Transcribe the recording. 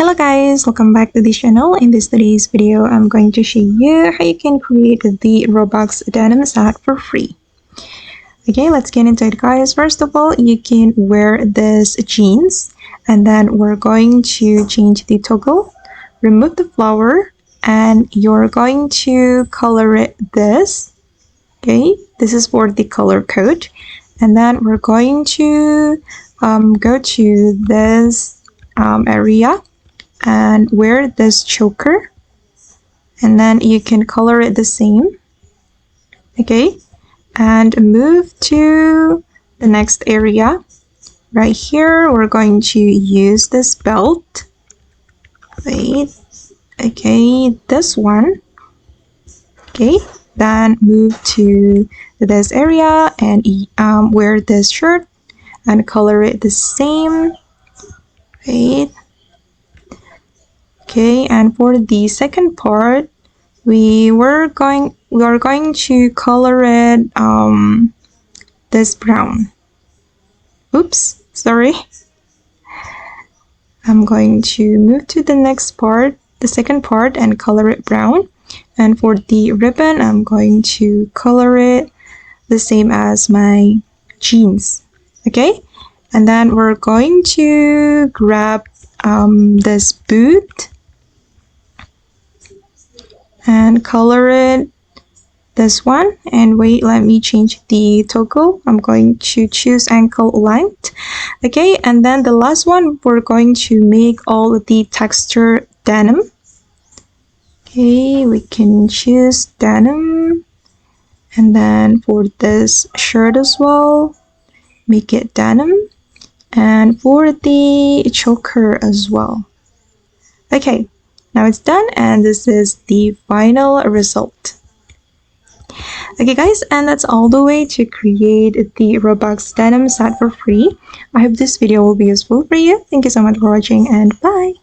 Hello guys, welcome back to this channel. In today's video, I'm going to show you how you can create the Robux Denim Set for free. Okay, let's get into it guys. First of all, you can wear this jeans and then we're going to change the toggle, remove the flower, and you're going to color it this. Okay, this is for the color code. And then we're going to go to this area and wear this choker, and then you can color it the same. Okay, and move to the next area. Right here we're going to use this belt. Wait, okay, this one. Okay, then move to this area and wear this shirt and color it the same. Wait. Okay, and for the second part, we are going to color it this brown. Oops, sorry. I'm going to move to the next part, the second part, and color it brown. And for the ribbon, I'm going to color it the same as my jeans. Okay, and then we're going to grab this boot and color it this one. And wait, let me change the toggle. I'm going to choose ankle length. Okay, and then the last one, we're going to make all the texture denim. Okay, we can choose denim, and then for this shirt as well, make it denim, and for the choker as well. Okay, now it's done, and this is the final result. Okay guys, and that's all the way to create the Robux Denim Set for free. I hope this video will be useful for you. Thank you so much for watching, and bye!